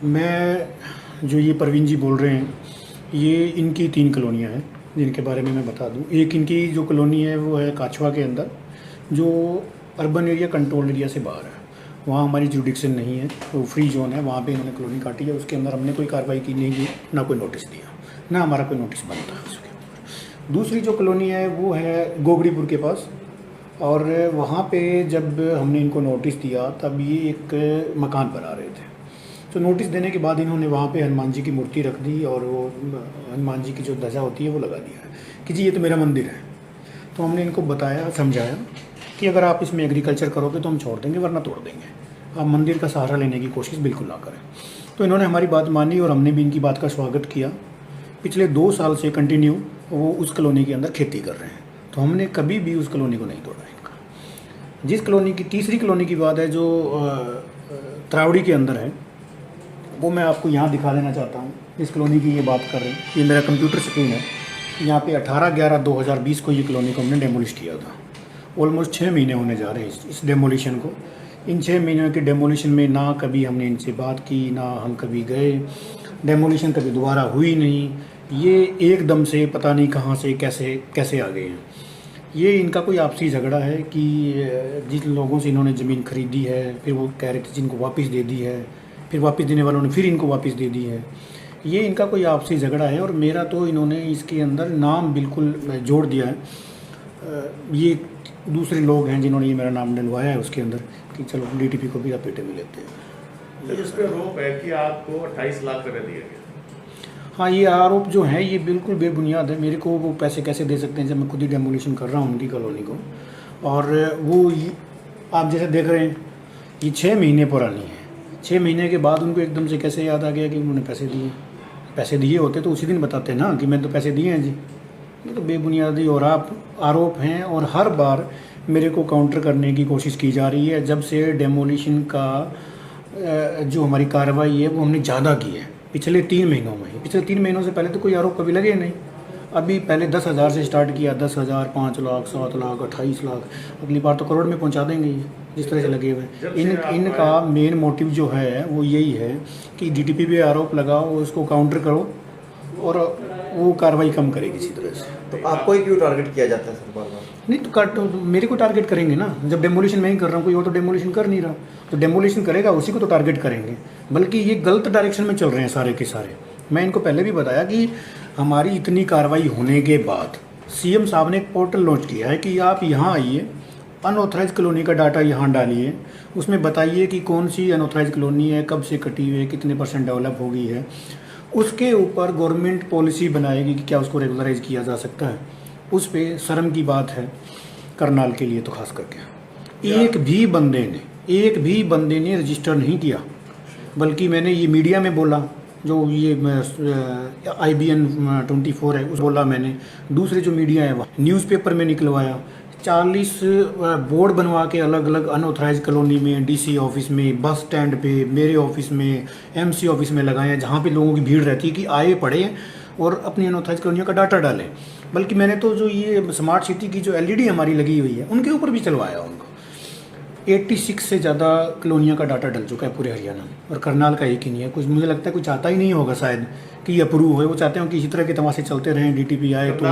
मैं जो ये परवीन जी बोल रहे हैं, ये इनकी 3 कॉलोनियाँ हैं जिनके बारे में मैं बता दूं। एक इनकी जो कॉलोनी है वो है काछवा के अंदर, जो अर्बन एरिया कंट्रोल एरिया से बाहर है। वहाँ हमारी जुडिक्शन नहीं है, वो फ्री जोन है, वहाँ पे इन्होंने कॉलोनी काटी है। उसके अंदर हमने कोई कार्रवाई की नहीं की, ना कोई नोटिस दिया, ना हमारा कोई नोटिस बनता है उसके ऊपर। दूसरी जो कॉलोनी है वो है गोगड़ीपुर के पास, और वहाँ पे जब हमने इनको नोटिस दिया तब ये एक मकान बना रहे थे। तो नोटिस देने के बाद इन्होंने वहाँ पे हनुमान जी की मूर्ति रख दी और वो हनुमान जी की जो ध्वजा होती है वो लगा दिया है कि जी ये तो मेरा मंदिर है। तो हमने इनको बताया, समझाया कि अगर आप इसमें एग्रीकल्चर करोगे तो हम छोड़ देंगे, वरना तोड़ देंगे। आप मंदिर का सहारा लेने की कोशिश बिल्कुल ना करें। तो इन्होंने हमारी बात मानी और हमने भी इनकी बात का स्वागत किया। पिछले 2 साल से कंटिन्यू वो उस कॉलोनी के अंदर खेती कर रहे हैं, तो हमने कभी भी उस कॉलोनी को नहीं तोड़ा इनका। जिस कॉलोनी की तीसरी कॉलोनी की बात है जो त्रावड़ी के अंदर है, वो मैं आपको यहाँ दिखा देना चाहता हूँ। इस कॉलोनी की ये बात कर रहे हैं, ये मेरा कंप्यूटर स्क्रीन है। यहाँ पे 18/11/2020 को ये कॉलोनी को हमने डेमोलिश किया था। ऑलमोस्ट 6 महीने होने जा रहे हैं इस डेमोलिशन को। इन 6 महीनों के डेमोलिशन में ना कभी हमने इनसे बात की, ना हम कभी गए। डेमोलिशन कभी दोबारा हुई नहीं। ये एकदम से पता नहीं कहाँ से कैसे आ गए हैं। ये इनका कोई आपसी झगड़ा है कि जिन लोगों से इन्होंने ज़मीन खरीदी है, फिर वो कह रहे थे जिनको वापस दे दी है, फिर वापस देने वालों ने फिर इनको वापस दे दी है। ये इनका कोई आपसी झगड़ा है। और मेरा तो इन्होंने इसके अंदर नाम बिल्कुल जोड़ दिया है। ये दूसरे लोग हैं जिन्होंने ये मेरा नाम डलवाया है उसके अंदर कि चलो डीटीपी को भी लपेटे में लेते हैं। इस पर आरोप है कि आपको 28 लाख रुपये दिए गए। हाँ, ये आरोप जो है ये बिल्कुल बेबुनियाद है। मेरे को वो पैसे कैसे दे सकते हैं जब मैं खुद ही डेमोलिशन कर रहा हूँ उनकी कॉलोनी को। और वो आप जैसे देख रहे हैं ये 6 महीने पुरानी है। 6 महीने के बाद उनको एकदम से कैसे याद आ गया कि उन्होंने पैसे दिए। पैसे दिए होते तो उसी दिन बताते ना कि मैंने तो पैसे दिए हैं जी। ये तो बेबुनियादी और आरोप हैं, और हर बार मेरे को काउंटर करने की कोशिश की जा रही है। जब से डेमोलिशन का जो हमारी कार्रवाई है वो हमने ज़्यादा की है पिछले 3 महीनों में। पिछले 3 महीनों से पहले तो कोई आरोप कभी लगे नहीं। अभी पहले 10,000 से स्टार्ट किया, 10,000, 5 लाख, 7 लाख, 28 लाख, अगली बार तो करोड़ में पहुंचा देंगे ये, जिस तरह से लगे हुए। इनका मेन मोटिव जो है वो यही है कि डीटीपी पे आरोप लगाओ, उसको काउंटर करो और वो कार्रवाई कम करेगी इसी तरह से। तो आपको ही क्यों टारगेट किया जाता है सर बार बार? नहीं तो मेरे को टारगेट करेंगे ना, जब डेमोलिशन मैं ही कर रहा हूँ, कोई और तो डेमोलिशन कर नहीं रहा। तो डेमोलिशन करेगा उसी को तो टारगेट करेंगे। बल्कि ये गलत डायरेक्शन में चल रहे हैं सारे के सारे। मैं इनको पहले भी बताया कि हमारी इतनी कार्रवाई होने के बाद सीएम साहब ने एक पोर्टल लॉन्च किया है कि आप यहाँ आइए, अनऑथराइज कॉलोनी का डाटा यहाँ डालिए, उसमें बताइए कि कौन सी अनऑथराइज कॉलोनी है, कब से कटी हुई है, कितने % डेवलप हो गई है। उसके ऊपर गवर्नमेंट पॉलिसी बनाएगी कि क्या उसको रेगुलराइज किया जा सकता है। उस पर शर्म की बात है करनाल के लिए तो खास करके। एक भी बंदे ने रजिस्टर नहीं किया। बल्कि मैंने ये मीडिया में बोला, जो ये IBN 24 है उस बोला मैंने, दूसरे जो मीडिया है वह न्यूज़पेपर में निकलवाया। 40 बोर्ड बनवा के अलग अलग अनऑथराइज कॉलोनी में, DC ऑफिस में, बस स्टैंड पे, मेरे ऑफिस में, MC ऑफिस में लगाए हैं, जहाँ पे लोगों की भीड़ रहती है कि आए पढ़े और अपनी अनऑथराइज कॉलोनियों का डाटा डालें। बल्कि मैंने तो जो ये स्मार्ट सिटी की जो LED हमारी लगी हुई है उनके ऊपर भी चलवाया उनको। 86 से ज़्यादा कॉलोनियों का डाटा डल चुका है पूरे हरियाणा में, और करनाल का एक ही नहीं है। कुछ मुझे लगता है कुछ चाहता ही नहीं होगा शायद कि ये अप्रूव हो। वो चाहते हो कि इसी तरह के तमाशे चलते रहें, DTP आए तो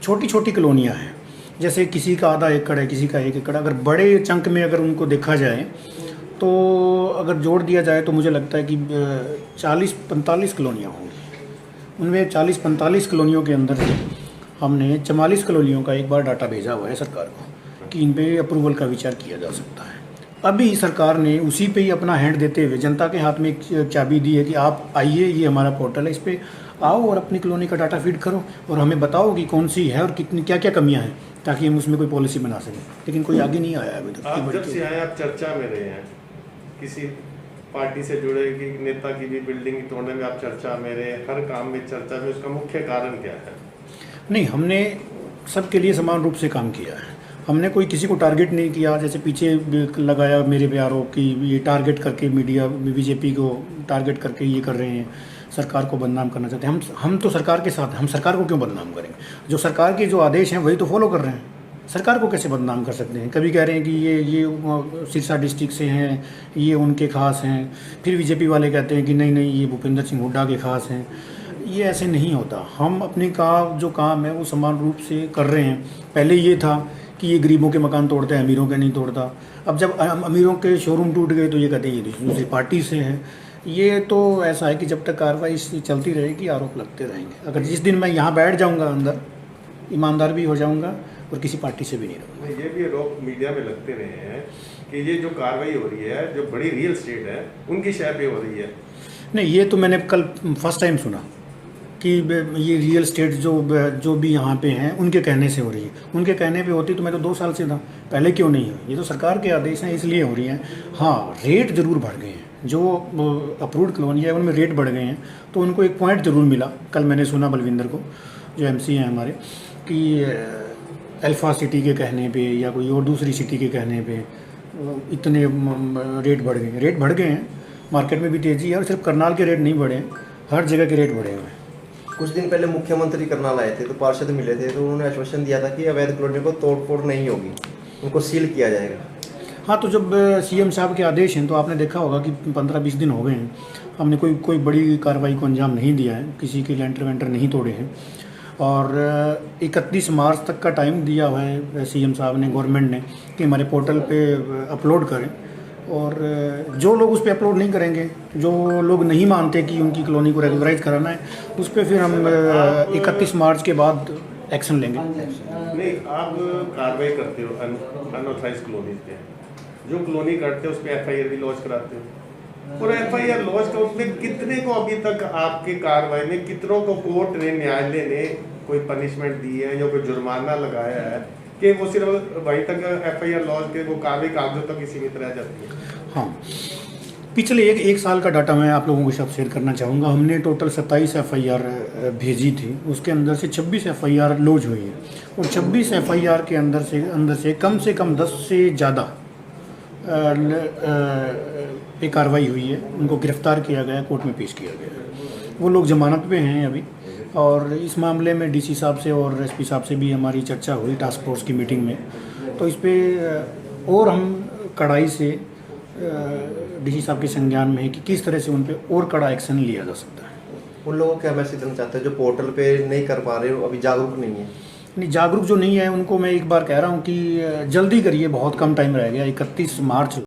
छोटी छोटी कॉलोनियाँ हैं, जैसे किसी का आधा एकड़ है, किसी का 1 एकड़। अगर बड़े चंक में अगर उनको देखा जाए तो अगर जोड़ दिया जाए तो मुझे लगता है कि 40-45 कॉलोनियाँ होंगी। उनमें 40-45 कॉलोनियों के अंदर से हमने 44 कॉलोनियों का एक बार डाटा भेजा हुआ है सरकार को कि इन पे अप्रूवल का विचार किया जा सकता है। अभी सरकार ने उसी पे ही अपना हैंड देते हुए जनता के हाथ में एक चाबी दी है कि आप आइए, ये हमारा पोर्टल है, इस पर आओ और अपनी कॉलोनी का डाटा फीड करो और हमें बताओ कि कौन सी है और कितनी क्या क्या कमियां हैं, ताकि हम उसमें कोई पॉलिसी बना सकें। लेकिन कोई आगे नहीं आया अभी तक। आप जब से आए आप चर्चा में रहे हैं, किसी पार्टी से जुड़े कि नेता की भी बिल्डिंग तोड़ने में आप चर्चा में रहे, हर काम में चर्चा में, उसका मुख्य कारण क्या है? नहीं, हमने सबके लिए समान रूप से काम किया है। हमने कोई किसी को टारगेट नहीं किया, जैसे पीछे लगाया मेरे पे आरोप कि ये टारगेट करके मीडिया BJP को टारगेट करके ये कर रहे हैं, सरकार को बदनाम करना चाहते हैं। हम तो सरकार के साथ हैं, हम सरकार को क्यों बदनाम करेंगे? जो सरकार के जो आदेश हैं वही तो फॉलो कर रहे हैं। सरकार को कैसे बदनाम कर सकते हैं? कभी कह रहे हैं कि ये सिरसा डिस्ट्रिक्ट से हैं, ये उनके खास हैं, फिर बीजेपी वाले कहते हैं कि नहीं नहीं ये भूपेंद्र सिंह हुड्डा के खास हैं। ये ऐसे नहीं होता। हम अपने जो काम है वो समान रूप से कर रहे हैं। पहले ये था कि ये गरीबों के मकान तोड़ता है, अमीरों के नहीं तोड़ता। अब जब अमीरों के शोरूम टूट गए तो ये कहते हैं ये दूसरी पार्टी से हैं। ये तो ऐसा है कि जब तक कार्रवाई चलती रहेगी आरोप लगते रहेंगे। अगर जिस दिन मैं यहाँ बैठ जाऊँगा अंदर, ईमानदार भी हो जाऊँगा और किसी पार्टी से भी नहीं रहूँगा। ये भी आरोप मीडिया में लगते रहे हैं कि ये जो कार्रवाई हो रही है, जो बड़ी रियल स्टेट है उनकी शय पे हो रही है। नहीं, ये तो मैंने कल फर्स्ट टाइम सुना कि ये रियल स्टेट जो भी यहाँ पे हैं उनके कहने से हो रही है। उनके कहने पे होती तो मैं तो 2 साल से था, पहले क्यों नहीं हुई? ये तो सरकार के आदेश हैं इसलिए हो रही हैं। हाँ, रेट ज़रूर बढ़ गए हैं। जो अप्रूव्ड कॉलोनी है उनमें रेट बढ़ गए हैं, तो उनको एक पॉइंट ज़रूर मिला। कल मैंने सुना बलविंदर को, जो MC हैं हमारे, कि अल्फ़ा सिटी के कहने पे या कोई और दूसरी सिटी के कहने पे इतने रेट बढ़ गए। रेट बढ़ गए हैं, मार्केट में भी तेज़ी है। और सिर्फ करनाल के रेट नहीं बढ़े हैं, हर जगह के रेट बढ़े हुए हैं। कुछ दिन पहले मुख्यमंत्री करनाल आए थे तो पार्षद मिले थे, तो उन्होंने आश्वासन दिया था कि अवैध कॉलोनी को तोड़-फोड़ नहीं होगी, उनको सील किया जाएगा। हाँ, तो जब CM साहब के आदेश हैं तो आपने देखा होगा कि 15-20 दिन हो गए हैं, हमने कोई बड़ी कार्रवाई को अंजाम नहीं दिया है, किसी के लेंटर वेंटर नहीं तोड़े हैं। और 31 मार्च तक का टाइम दिया हुआ है CM साहब ने, गवर्नमेंट ने, कि हमारे पोर्टल पे अपलोड करें। और जो लोग उस पर अपलोड नहीं करेंगे, जो लोग नहीं मानते कि उनकी कॉलोनी को रेगुलराइज कराना है, उस पर फिर हम 31 मार्च के बाद एक्शन लेंगे। नहीं, आप कार्रवाई करते हो अनऑथराइज कॉलोनीज पे, जो कॉलोनी करते हो उस पर FIR भी लॉन्च कराते हो, और FIR लॉन्च का उसमें कितने को अभी तक आपकी कार्रवाई में, कितनों को कोर्ट ने, न्यायालय ने कोई पनिशमेंट दी है या कोई जुर्माना लगाया है कि वो सिर्फ वहीं तक FIR लॉन्च के वो कार्रवाई कागजों तक ही सीमित रह जाती है? हाँ, पिछले एक साल का डाटा मैं आप लोगों के साथ शेयर करना चाहूँगा। हमने टोटल 27 FIR भेजी थी, उसके अंदर से 26 FIR लॉन्च हुई है। और 26 FIR के अंदर से कम 10 से ज़्यादा पे कार्रवाई हुई है। उनको गिरफ्तार किया गया, कोर्ट में पेश किया गया। वो लोग जमानत पे हैं अभी। और इस मामले में DC साहब से और SP साहब से भी हमारी चर्चा हुई टास्क फोर्स की मीटिंग में। तो इस पर और हम कड़ाई से DC साहब के संज्ञान में है कि किस तरह से उन पर और कड़ा एक्शन लिया जा सकता है। उन लोगों को क्या मैसेज देना चाहते हैं जो पोर्टल पे नहीं कर पा रहे हो, अभी जागरूक नहीं है? नहीं, जागरूक जो नहीं है उनको मैं एक बार कह रहा हूँ कि जल्दी करिए, बहुत कम टाइम रह गया। 31 मार्च